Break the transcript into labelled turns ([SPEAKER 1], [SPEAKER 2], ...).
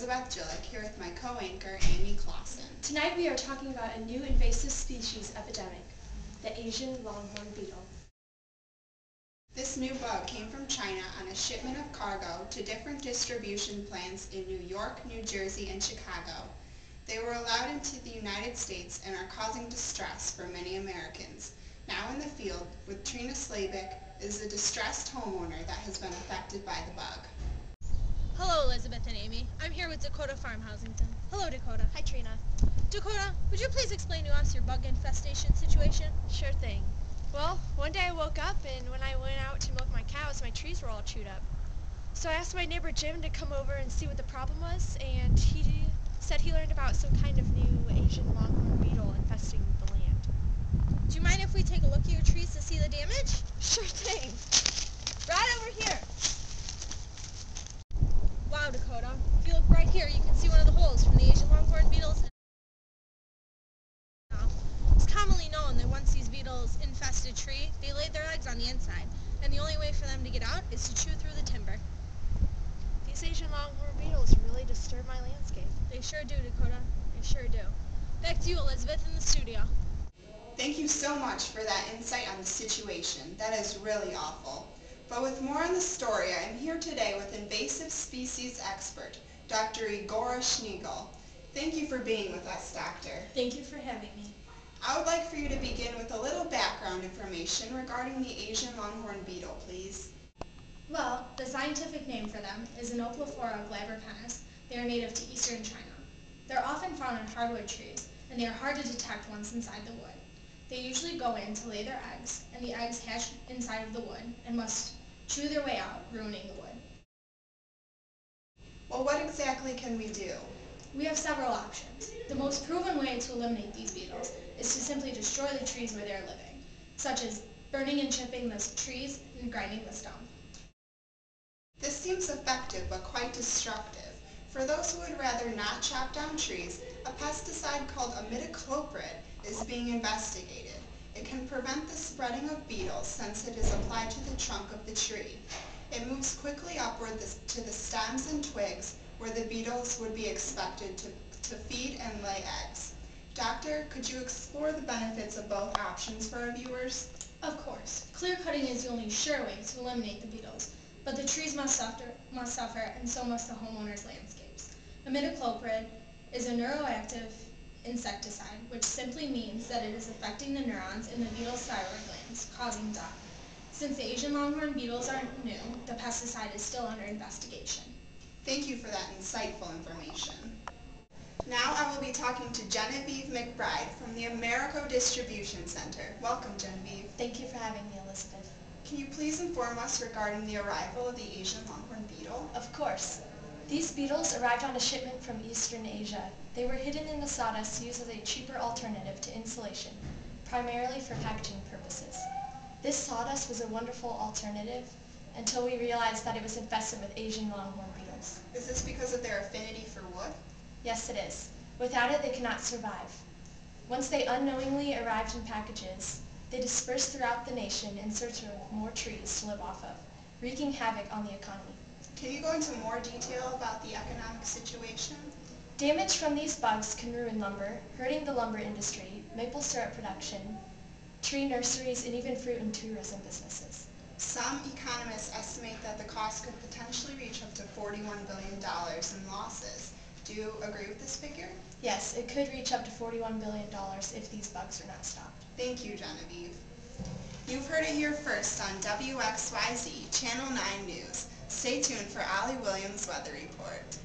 [SPEAKER 1] Elizabeth Jillick here with my co-anchor Amy Clausen.
[SPEAKER 2] Tonight we are talking about a new invasive species epidemic, the Asian longhorn beetle.
[SPEAKER 1] This new bug came from China on a shipment of cargo to different distribution plants in New York, New Jersey, and Chicago. They were allowed into the United States and are causing distress for many Americans. Now in the field with Trina Slavik is a distressed homeowner that has been affected by the bug.
[SPEAKER 3] Hello, Elizabeth and Amy. I'm here with Dakota Farm Housington. Hello, Dakota.
[SPEAKER 4] Hi, Trina.
[SPEAKER 3] Dakota, would you please explain to us your bug infestation situation?
[SPEAKER 4] Sure thing. Well, one day I woke up and when I went out to milk my cows, my trees were all chewed up. So I asked my neighbor Jim to come over and see what the problem was, and he said he learned about some kind of new Asian longhorn beetle infesting the land.
[SPEAKER 3] Do you mind if we take a look at your trees to see the damage?
[SPEAKER 4] Sure thing.
[SPEAKER 3] Right over here. Wow, Dakota. If you look right here, you can see one of the holes from the Asian longhorn beetles. It's commonly known that once these beetles infest a tree, they lay their eggs on the inside, and the only way for them to get out is to chew through the timber.
[SPEAKER 4] These Asian longhorn beetles really disturb my landscape.
[SPEAKER 3] They sure do, Dakota. They sure do. Back to you, Elizabeth, in the studio.
[SPEAKER 1] Thank you so much for that insight on the situation. That is really awful. But with more on the story, I am here today with invasive species expert, Dr. Igor Schniegel. Thank you for being with us, Doctor.
[SPEAKER 2] Thank you for having me.
[SPEAKER 1] I would like for you to begin with a little background information regarding the Asian longhorn beetle, please.
[SPEAKER 2] Well, the scientific name for them is Enoplifora glabripennis. They are native to eastern China. They're often found in hardwood trees, and they are hard to detect once inside the wood. They usually go in to lay their eggs, and the eggs hatch inside of the wood and must chew their way out, ruining the wood.
[SPEAKER 1] Well, what exactly can we do?
[SPEAKER 2] We have several options. The most proven way to eliminate these beetles is to simply destroy the trees where they're living, such as burning and chipping the trees and grinding the stump.
[SPEAKER 1] This seems effective but quite destructive. For those who would rather not chop down trees, a pesticide called imidacloprid is being investigated. It can prevent the spreading of beetles since it is applied to the trunk of the tree. It moves quickly upward to the stems and twigs where the beetles would be expected to feed and lay eggs. Doctor, could you explore the benefits of both options for our viewers?
[SPEAKER 2] Of course. Clear cutting is the only sure way to eliminate the beetles, but the trees must suffer, and so must the homeowners' landscapes. Imidacloprid is a neuroactive insecticide, which simply means that it is affecting the neurons in the beetle's thyroid glands, causing death. Since the Asian longhorn beetles aren't new, the pesticide is still under investigation.
[SPEAKER 1] Thank you for that insightful information. Now I will be talking to Genevieve McBride from the Americo Distribution Center. Welcome, Genevieve.
[SPEAKER 4] Thank you for having me, Elizabeth.
[SPEAKER 1] Can you please inform us regarding the arrival of the Asian longhorn beetle?
[SPEAKER 4] Of course. These beetles arrived on a shipment from Eastern Asia. They were hidden in the sawdust used as a cheaper alternative to insulation, primarily for packaging purposes. This sawdust was a wonderful alternative until we realized that it was infested with Asian longhorn beetles.
[SPEAKER 1] Is this because of their affinity for wood?
[SPEAKER 4] Yes, it is. Without it, they cannot survive. Once they unknowingly arrived in packages, they dispersed throughout the nation in search of more trees to live off of, wreaking havoc on the economy.
[SPEAKER 1] Can you go into more detail about the economic situation?
[SPEAKER 4] Damage from these bugs can ruin lumber, hurting the lumber industry, maple syrup production, tree nurseries, and even fruit and tourism businesses.
[SPEAKER 1] Some economists estimate that the cost could potentially reach up to $41 billion in losses. Do you agree with this figure?
[SPEAKER 4] Yes, it could reach up to $41 billion if these bugs are not stopped.
[SPEAKER 1] Thank you, Genevieve. You've heard it here first on WXYZ Channel 9 News. Stay tuned for Allie Williams' Weather Report.